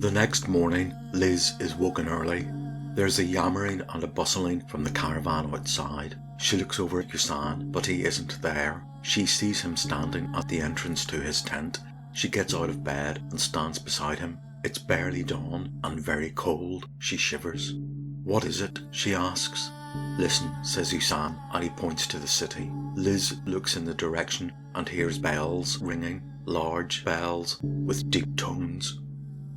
The next morning, Liz is woken early. There's a yammering and a bustling from the caravan outside. She looks over at Yusan, but he isn't there. She sees him standing at the entrance to his tent. She gets out of bed and stands beside him. It's barely dawn and very cold. She shivers. "What is it?" she asks. "Listen," says Yusan, and he points to the city. Liz looks in the direction and hears bells ringing, large bells with deep tones.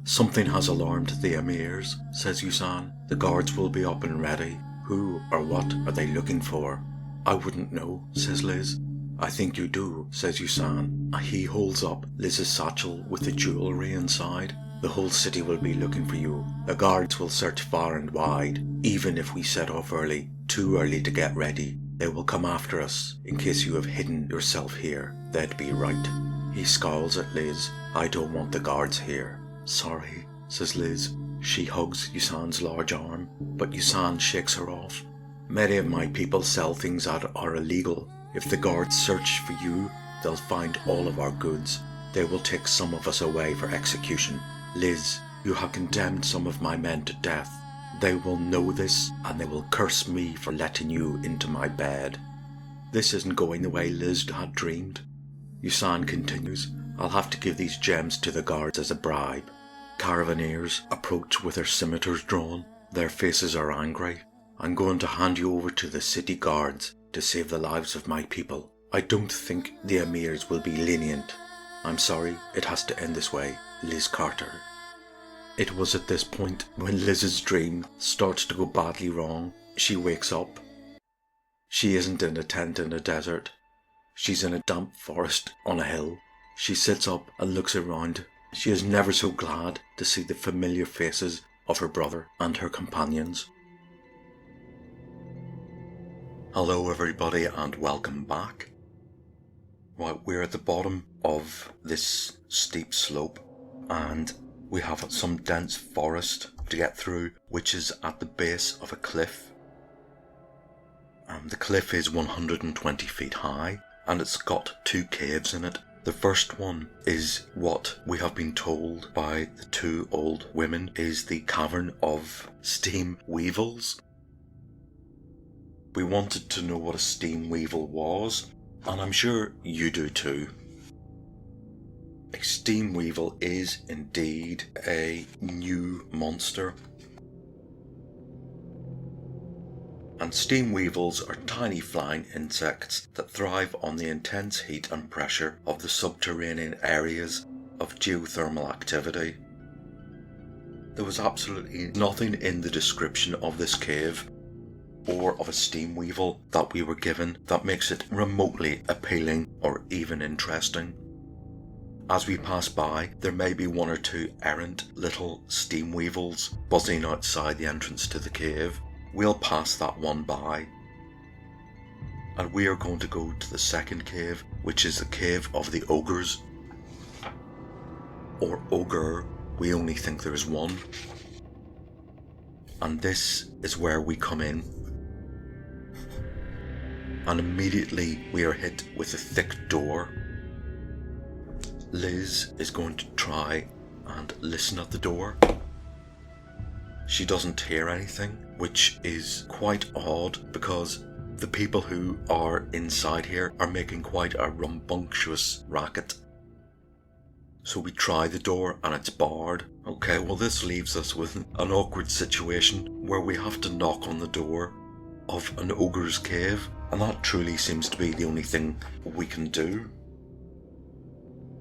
"Something has alarmed the emirs," says Yusan. "The guards will be up and ready. Who or what are they looking for?" "I wouldn't know," says Liz. "I think you do," says Yusan. He holds up Liz's satchel with the jewellery inside. "The whole city will be looking for you. The guards will search far and wide. Even if we set off early, too early to get ready, they will come after us in case you have hidden yourself here. They'd be right." He scowls at Liz. "I don't want the guards here." "Sorry," says Liz. She hugs Yusan's large arm, but Yusan shakes her off. "Many of my people sell things that are illegal. If the guards search for you, they'll find all of our goods. They will take some of us away for execution. Liz, you have condemned some of my men to death. They will know this, and they will curse me for letting you into my bed." This isn't going the way Liz had dreamed. Yusan continues, "I'll have to give these gems to the guards as a bribe." Caravaneers approach with their scimitars drawn. Their faces are angry. "I'm going to hand you over to the city guards to save the lives of my people. I don't think the emirs will be lenient. I'm sorry it has to end this way. Liz Carter." It was at this point when Liz's dream starts to go badly wrong. She wakes up. She isn't in a tent in a desert. She's in a damp forest on a hill. She sits up and looks around. She is never so glad to see the familiar faces of her brother and her companions. Hello everybody and welcome back. Right, we're at the bottom of this steep slope and we have some dense forest to get through, which is at the base of a cliff. The cliff is 120 feet high and it's got two caves in it. The first one is what we have been told by the two old women is the cavern of steam weevils. We wanted to know what a steam weevil was, and I'm sure you do too. A steam weevil is indeed a new monster. And steam weevils are tiny flying insects that thrive on the intense heat and pressure of the subterranean areas of geothermal activity. There was absolutely nothing in the description of this cave or of a steam weevil that we were given that makes it remotely appealing or even interesting. As we pass by, there may be one or two errant little steam weevils buzzing outside the entrance to the cave. We'll pass that one by. And we are going to go to the second cave, which is the cave of the ogres. Or ogre, we only think there is one. And this is where we come in. And immediately we are hit with a thick door. Liz is going to try and listen at the door. She doesn't hear anything, which is quite odd because the people who are inside here are making quite a rambunctious racket. So we try the door and it's barred. Okay, well this leaves us with an awkward situation where we have to knock on the door of an ogre's cave, and that truly seems to be the only thing we can do.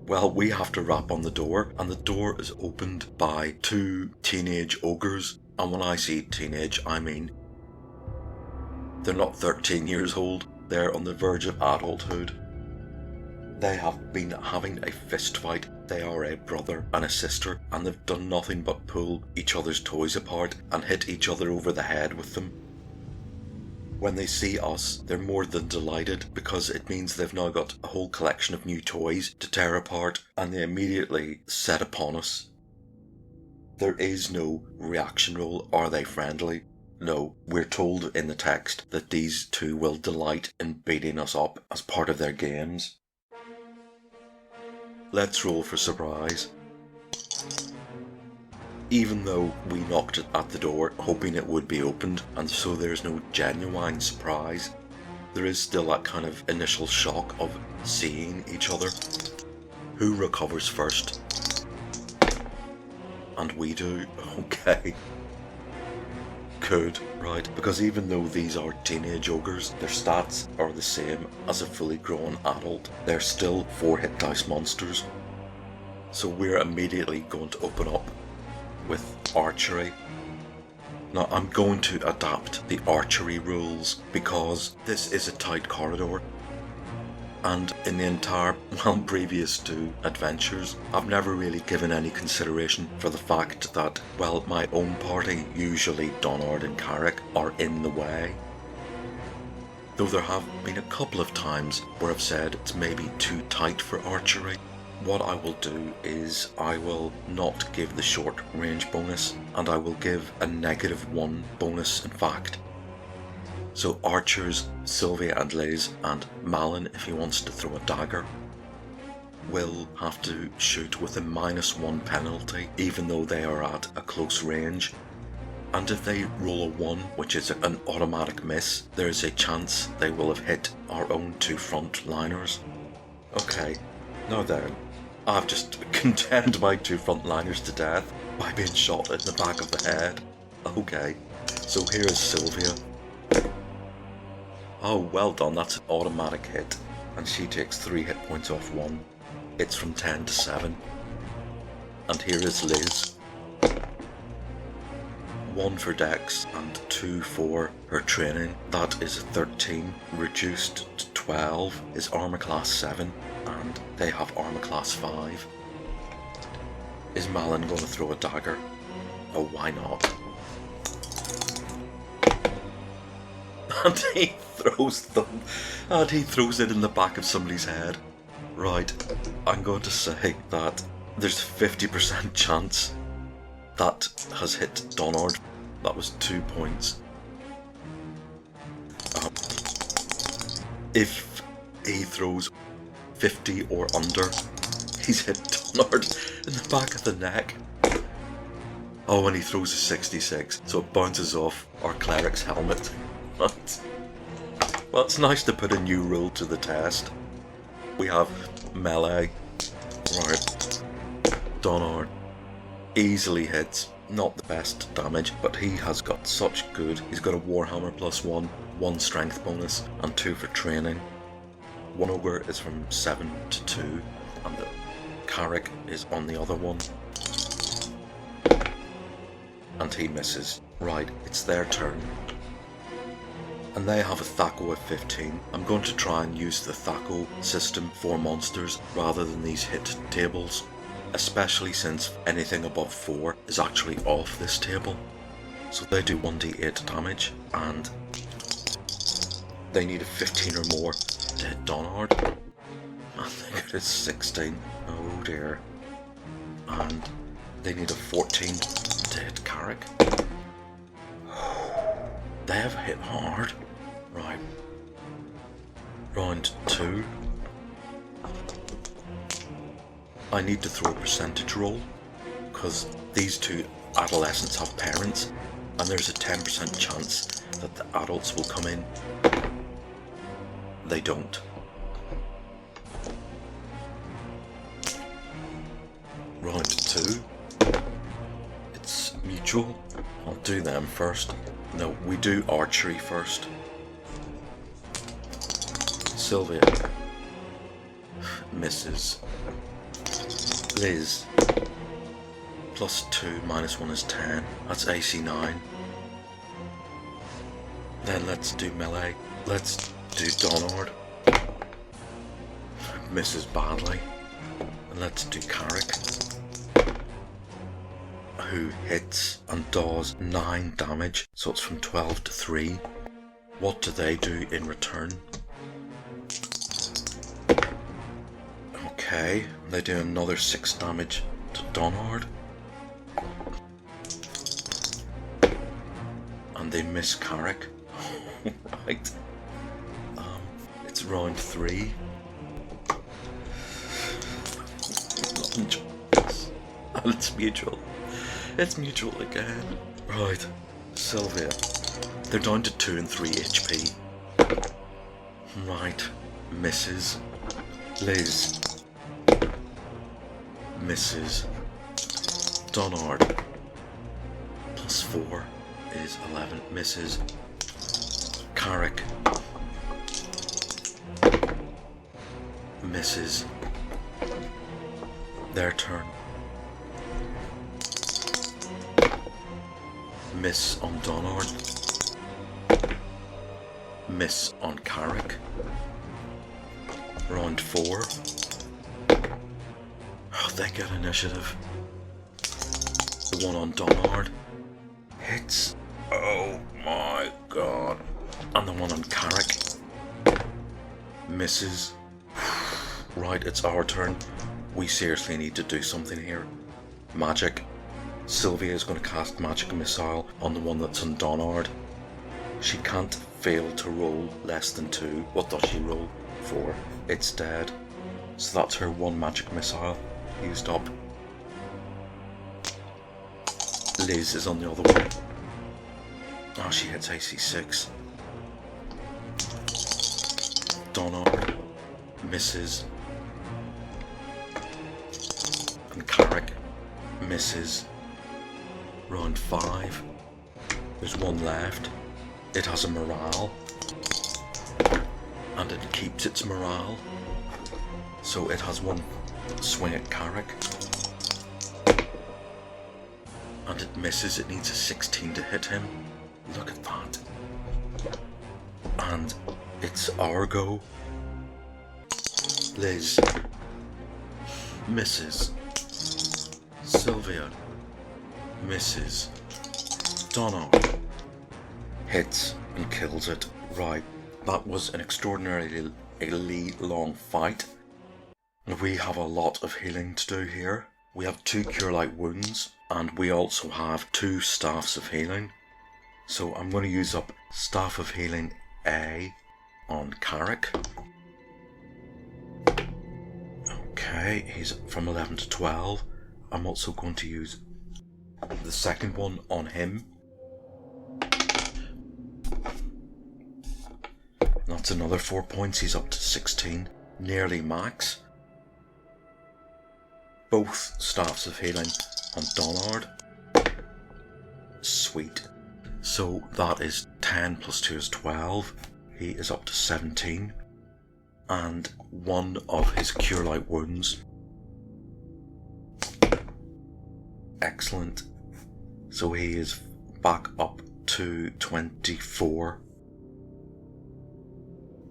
Well, we have to rap on the door, and the door is opened by two teenage ogres. And when I say teenage, I mean they're not 13 years old, they're on the verge of adulthood. They have been having a fist fight. They are a brother and a sister, and they've done nothing but pull each other's toys apart and hit each other over the head with them. When they see us, they're more than delighted because it means they've now got a whole collection of new toys to tear apart, and they immediately set upon us. There is no reaction roll. Are they friendly? No. We're told in the text that these two will delight in beating us up as part of their games. Let's roll for surprise. even though we knocked it at the door hoping it would be opened, and so there's no genuine surprise, there is still that kind of initial shock of seeing each other. Who recovers first? And we do. Okay. Good, right, because even though these are teenage ogres, their stats are the same as a fully grown adult. They're still 4 hit dice monsters. So we're immediately going to open up with archery. Now I'm going to adapt the archery rules because this is a tight corridor. And in the entire, previous 2 adventures, I've never really given any consideration for the fact that, my own party, usually Donard and Carrick, are in the way. Though there have been a couple of times where I've said it's maybe too tight for archery. What I will do is I will not give the short range bonus, and I will give a -1 bonus in fact. So archers, Sylvia and Liz, and Malin, if he wants to throw a dagger, will have to shoot with a -1 penalty, even though they are at a close range. And if they roll a 1, which is an automatic miss, there is a chance they will have hit our own 2 frontliners. Okay, now then, I've just condemned my 2 frontliners to death by being shot in the back of the head. Okay, so here is Sylvia. Oh, well done, that's an automatic hit. And she takes 3 hit points off 1. It's from 10 to 7. And here is Liz. 1 for Dex and 2 for her training. That is a 13. Reduced to 12 is armor class 7. And they have armor class 5. Is Malin going to throw a dagger? Oh, why not? And he throws them, and he throws it in the back of somebody's head. Right, I'm going to say that there's a 50% chance that has hit Donard. That was 2 points. If he throws 50 or under, he's hit Donard in the back of the neck. Oh, and he throws a 66, so it bounces off our cleric's helmet. Right. Well, it's nice to put a new rule to the test. We have melee. Right. Donard easily hits. Not the best damage, but he has got such good. He's got a Warhammer +1, 1 strength bonus, and 2 for training. 1 ogre is from 7 to 2, and the Carrick is on the other one. And he misses. Right, it's their turn. And they have a THAC0 of 15. I'm going to try and use the THAC0 system for monsters rather than these hit tables, especially since anything above 4 is actually off this table. So they do 1d8 damage, and they need a 15 or more to hit Donard. I think it is 16. Oh dear. And they need a 14 to hit Carrick. They have hit hard. Right. Round 2. I need to throw a percentage roll, because these 2 adolescents have parents, and there's a 10% chance that the adults will come in. They don't. Round 2. It's mutual. I'll do them first. No, we do archery first. Sylvia misses. Liz +2 -1 is 10. That's AC 9. Then let's do melee. Let's do Donard. Misses badly. And let's do Carrick, who hits and does 9 damage, so it's from 12 to 3. What do they do in return? Okay, they do another 6 damage to Donard. And they miss Carrick. Right. It's round 3. And it's mutual. It's mutual again. Right, Sylvia. They're down to 2 and 3 HP. Right, misses. Liz. Misses. Donard. +4 is 11. Misses. Carrick. Misses. Their turn. Miss on Donard. Miss on Carrick. Round 4. Oh, they get initiative. The one on Donard hits. Oh my god. And the one on Carrick misses. Right, it's our turn. We seriously need to do something here. Magic. Sylvia is going to cast Magic Missile on the one that's on Donard. She can't fail to roll less than 2. What does she roll? 4. It's dead. So that's her 1 Magic Missile used up. Liz is on the other one. Oh, she hits AC 6. Donard misses. And Carrick misses. Round 5. There's one left. It has a morale. And it keeps its morale. So it has one swing at Carrick. And it misses. It needs a 16 to hit him. Look at that. And it's our go. Liz misses. Sylvia misses. Donald hits and kills it. Right, that was an extraordinarily long fight. We have a lot of healing to do here. We have 2 Cure Light Wounds, and we also have 2 Staffs of Healing. So I'm going to use up Staff of Healing A on Carrick. Okay, he's from 11 to 12. I'm also going to use the second one on him. That's another 4 points. He's up to 16, nearly max. Both Staffs of Healing on Donard. Sweet. So that is 10 plus 2 is 12. He is up to 17. And 1 of his Cure Light Wounds. Excellent. So he is back up to 24.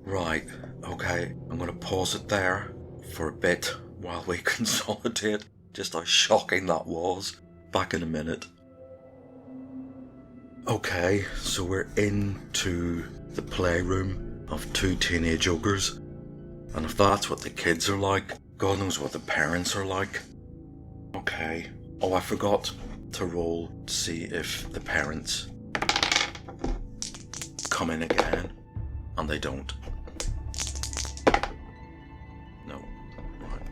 Right, okay, I'm going to pause it there for a bit while we consolidate just how shocking that was. Back in a minute. Okay, so we're into the playroom of 2 teenage ogres. And if that's what the kids are like, God knows what the parents are like. Okay. Oh, I forgot to roll to see if the parents come in again. And they don't. No. Right.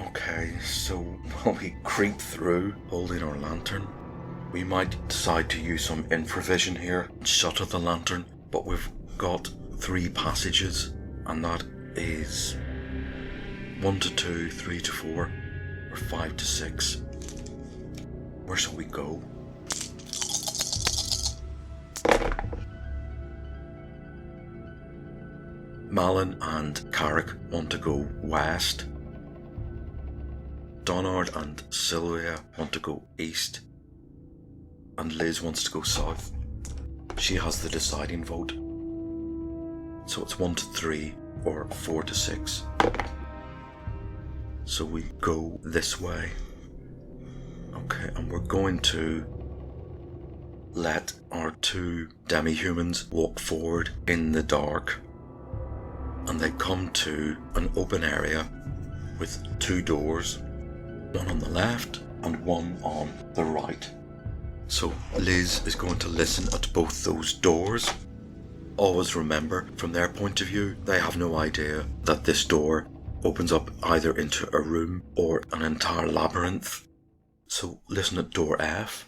Okay, so while we creep through holding our lantern, we might decide to use some infravision here and shutter the lantern, but we've got 3 passages, and that is 1 to 2, 3 to 4, or 5 to 6. Where shall we go? Malin and Carrick want to go west. Donard and Sylvia want to go east. And Liz wants to go south. She has the deciding vote. So it's 1 to 3 or 4 to 6. So we go this way. Okay, and we're going to let our 2 demi-humans walk forward in the dark. And they come to an open area with 2 doors. One on the left and one on the right. So Liz is going to listen at both those doors. Always remember, from their point of view, they have no idea that this door opens up either into a room or an entire labyrinth. So listen at door F.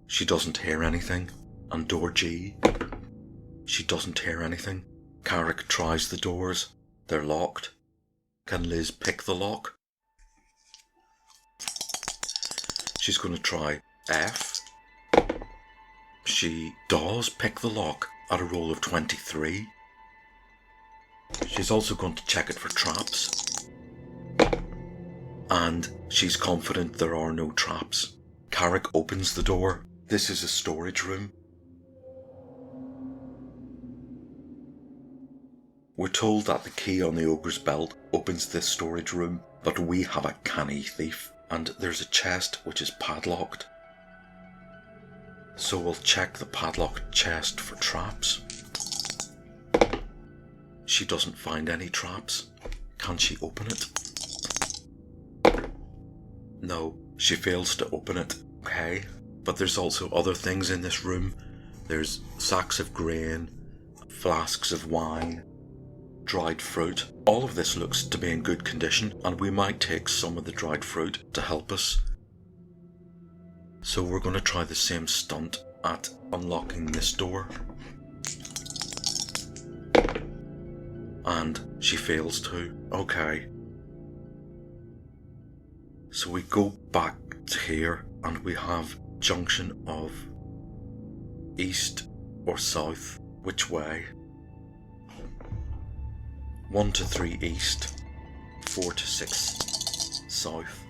She doesn't hear anything. And door G. She doesn't hear anything. Carrick tries the doors. They're locked. Can Liz pick the lock? She's going to try F. She does pick the lock at a roll of 23. She's also going to check it for traps. And she's confident there are no traps. Carrick opens the door. This is a storage room. We're told that the key on the ogre's belt opens this storage room, but we have a canny thief, and there's a chest which is padlocked. So we'll check the padlocked chest for traps. She doesn't find any traps. Can she open it? No, she fails to open it. Okay, but there's also other things in this room. There's sacks of grain, flasks of wine, dried fruit. All of this looks to be in good condition, and we might take some of the dried fruit to help us. So we're going to try the same stunt at unlocking this door. And she fails to. Okay. So we go back to here, and we have junction of east or south. Which way? 1 to 3 east, 4 to 6 south,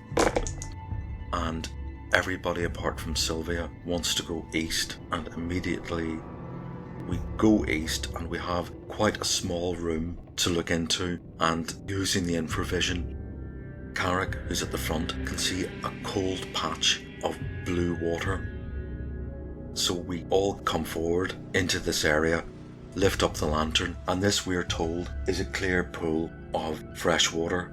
and everybody apart from Sylvia wants to go east, and immediately we go east, and we have quite a small room to look into, and using the infravision, Carrick, who's at the front, can see a cold patch of blue water. So we all come forward into this area, lift up the lantern, and this, we're told, is a clear pool of fresh water.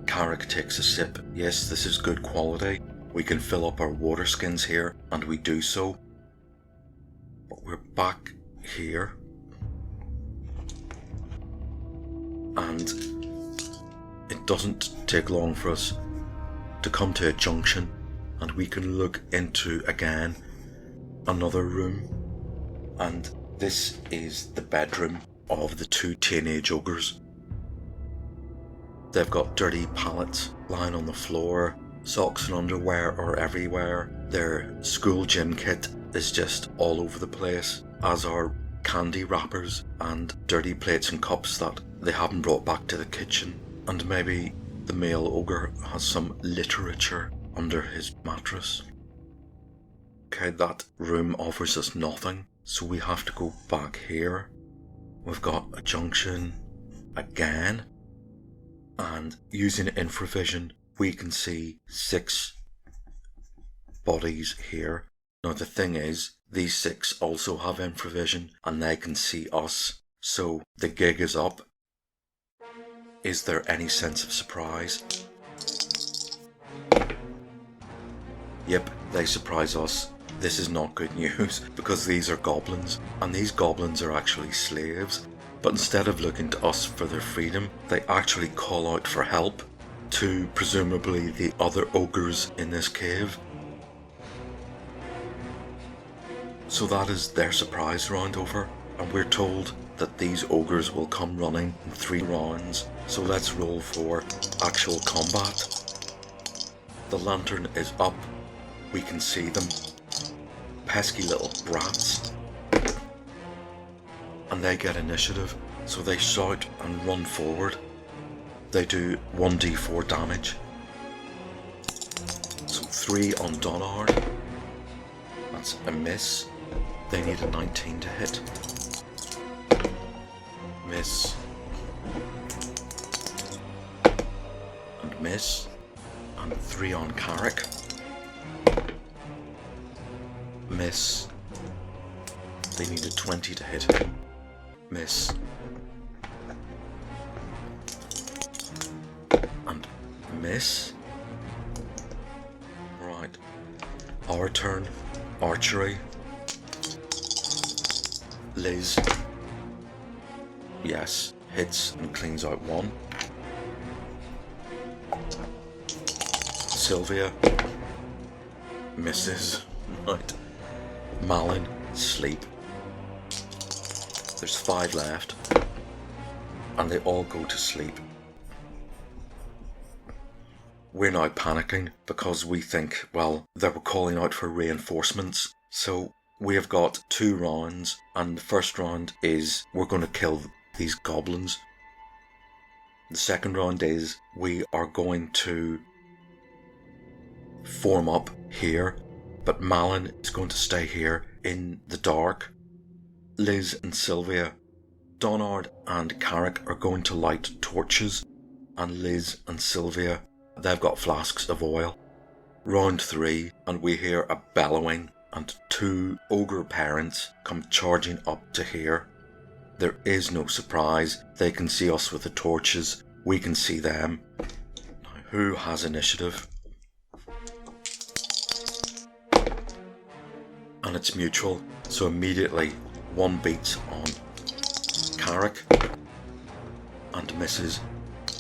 Carrick takes a sip. Yes, this is good quality. We can fill up our water skins here, and we do so. But we're back here. And it doesn't take long for us to come to a junction, and we can look into, again, another room. And this is the bedroom of the two teenage ogres. They've got dirty pallets lying on the floor. Socks and underwear are everywhere. Their school gym kit is just all over the place, as are candy wrappers and dirty plates and cups that they haven't brought back to the kitchen. And maybe the male ogre has some literature under his mattress. Okay, that room offers us nothing. So we have to go back here. We've got a junction again, and using infravision we can see 6 bodies here. Now the thing is, these 6 also have infravision and they can see us, so the gig is up. Is there any sense of surprise? Yep, they surprise us. This is not good news, because these are goblins, and these goblins are actually slaves, but instead of looking to us for their freedom, they actually call out for help to presumably the other ogres in this cave. So that is their surprise round over, and we're told that these ogres will come running in 3 rounds, so let's roll for actual combat. The lantern is up, we can see them. Pesky little brats. And they get initiative, so they shout and run forward. They do 1d4 damage. So 3 on Donard. That's a miss. They need a 19 to hit. Miss. And miss. And 3 on Carrick. Miss. They need a 20 to hit. Miss. And miss. Right. Our turn. Archery. Liz. Yes. Hits and cleans out 1. Sylvia. Misses. Right. Malin, sleep. There's 5 left. And they all go to sleep. We're now panicking because we think, well, they were calling out for reinforcements. So we have got 2 rounds, and the first round is we're going to kill these goblins. The second round is we are going to form up here, but Malin is going to stay here in the dark. Liz and Sylvia, Donard and Carrick are going to light torches, and Liz and Sylvia, they've got flasks of oil. Round 3, and we hear a bellowing, and 2 ogre parents come charging up to here. There is no surprise. They can see us with the torches. We can see them. Now, who has initiative? And it's mutual, so immediately 1 beats on Carrick and misses,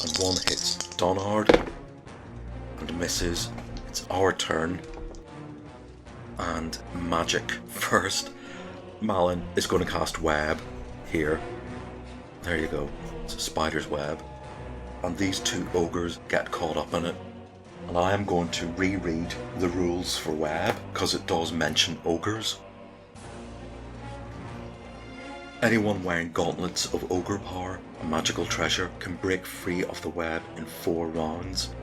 and 1 hits Donard and misses. It's our turn, and magic first. Malin is going to cast web here. There you go. It's a spider's web, and these 2 ogres get caught up in it. And I am going to reread the rules for web because it does mention ogres. Anyone wearing gauntlets of ogre power, a magical treasure, can break free of the web in 4 rounds.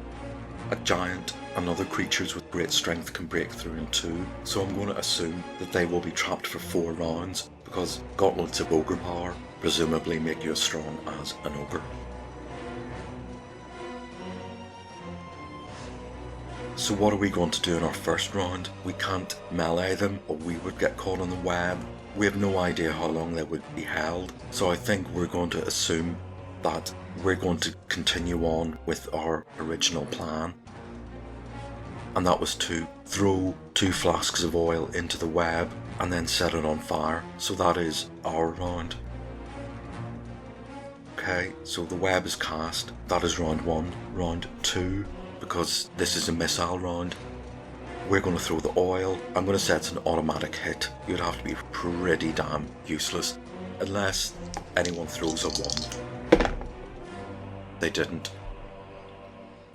A giant and other creatures with great strength can break through in 2, so I'm going to assume that they will be trapped for 4 rounds because gauntlets of ogre power presumably make you as strong as an ogre. So what are we going to do in our first round? We can't melee them, or we would get caught on the web. We have no idea how long they would be held, so I think we're going to assume that we're going to continue on with our original plan. And that was to throw 2 flasks of oil into the web and then set it on fire. So that is our round. Okay, so the web is cast. That is round 1. Round 2, because this is a missile round, we're going to throw the oil. I'm going to say it's an automatic hit. You'd have to be pretty damn useless, unless anyone throws a 1. They didn't.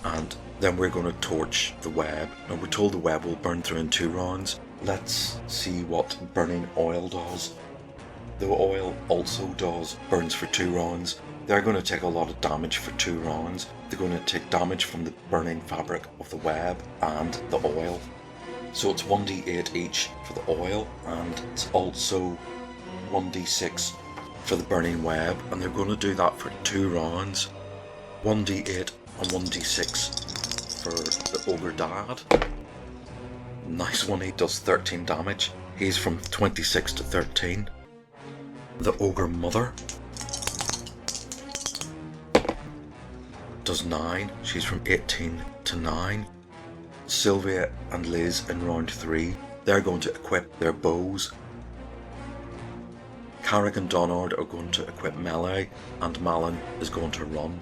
And then we're going to torch the web. Now we're told the web will burn through in 2 rounds. Let's see what burning oil does. The oil also burns for 2 rounds. They're going to take a lot of damage for 2 rounds. They're going to take damage from the burning fabric of the web and the oil. So it's 1d8 each for the oil, and it's also 1d6 for the burning web, and they're going to do that for 2 rounds. 1d8 and 1d6 for the ogre dad. Nice one, he does 13 damage. He's from 26 to 13. The ogre mother does 9. She's from 18 to 9. Sylvia and Liz in round 3, they're going to equip their bows. Carrick and Donard are going to equip melee, and Malin is going to run.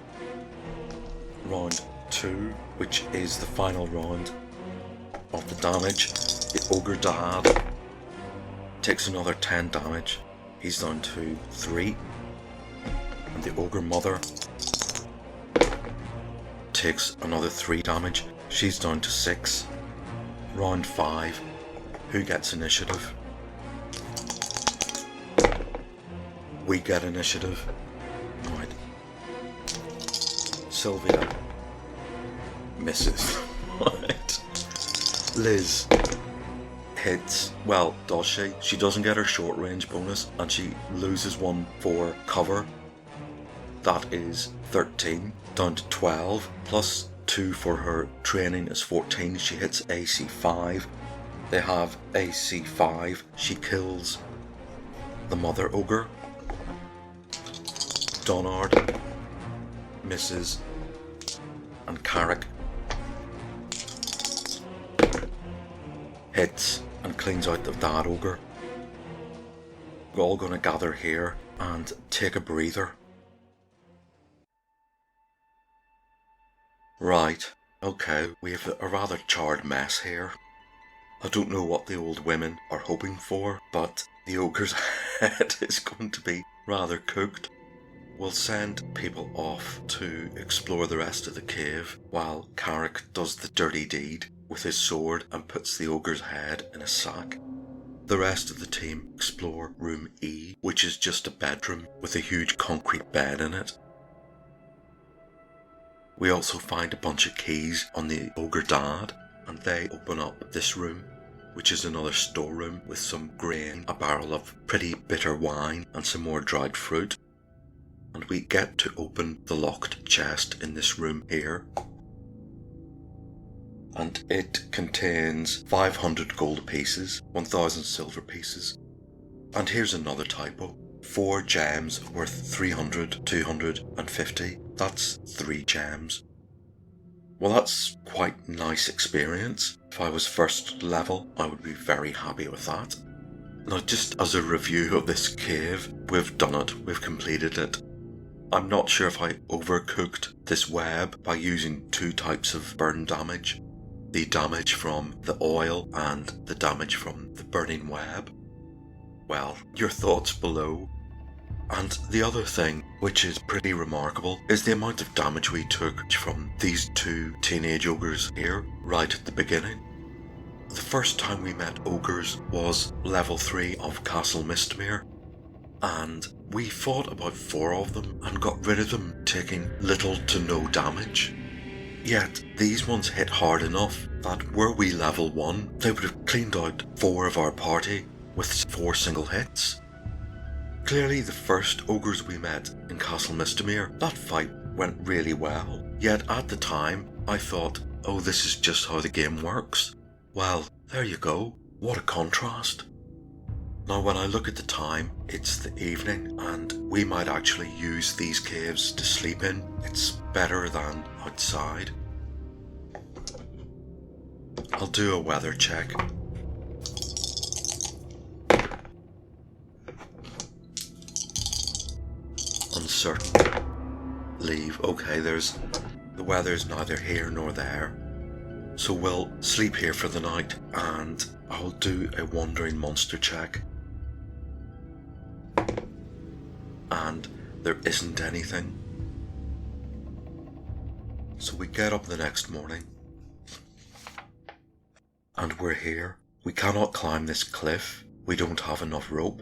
Round 2, which is the final round of the damage, the ogre dad takes another 10 damage. He's down to 3. And the ogre mother takes another 3 damage. She's down to 6. Round 5. Who gets initiative? We get initiative. Right. Sylvia misses. Right. Liz hits. Well, does she? She doesn't get her short range bonus, and she loses 1 for cover. That is 13. Down to 12. Plus 2 for her training is 14. She hits AC 5. They have AC 5. She kills the mother ogre. Donard misses, and Carrick hits and cleans out the dad ogre. We're all going to gather here and take a breather. Right, okay, we have a rather charred mess here. I don't know what the old women are hoping for, but the ogre's head is going to be rather cooked. We'll send people off to explore the rest of the cave while Carrick does the dirty deed with his sword and puts the ogre's head in a sack. The rest of the team explore room E, which is just a bedroom with a huge concrete bed in it. We also find a bunch of keys on the ogre dad, and they open up this room, which is another storeroom with some grain, a barrel of pretty bitter wine, and some more dried fruit. And we get to open the locked chest in this room here. And it contains 500 gold pieces, 1000 silver pieces. And here's another typo. 4 gems worth 300, 250. That's 3 gems. Well, that's quite nice experience. If I was first level, I would be very happy with that. Now, just as a review of this cave, we've done it, we've completed it. I'm not sure if I overcooked this web by using 2 types of burn damage. The damage from the oil and the damage from the burning web. Well, your thoughts below. And the other thing, which is pretty remarkable, is the amount of damage we took from these 2 teenage ogres here, right at the beginning. The first time we met ogres was level 3 of Castle Mistmere, and we fought about 4 of them and got rid of them taking little to no damage. Yet these ones hit hard enough that were we level 1, they would have cleaned out 4 of our party with 4 single hits. Clearly the first ogres we met in Castle Mistmere, that fight went really well. Yet at the time I thought, oh, this is just how the game works. Well, there you go. What a contrast. Now when I look at the time, it's the evening and we might actually use these caves to sleep in. It's better than outside. I'll do a weather check. Uncertain. Leave. Okay, the weather's neither here nor there. So we'll sleep here for the night and I'll do a wandering monster check. And there isn't anything. So we get up the next morning and we're here. We cannot climb this cliff. We don't have enough rope.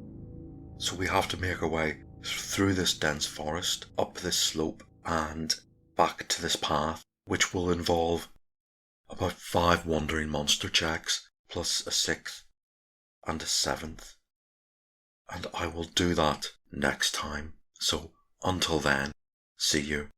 So we have to make our way through this dense forest, up this slope and back to this path, which will involve about 5 wandering monster checks plus a 6th and a 7th. And I will do that next time. So until then, see you.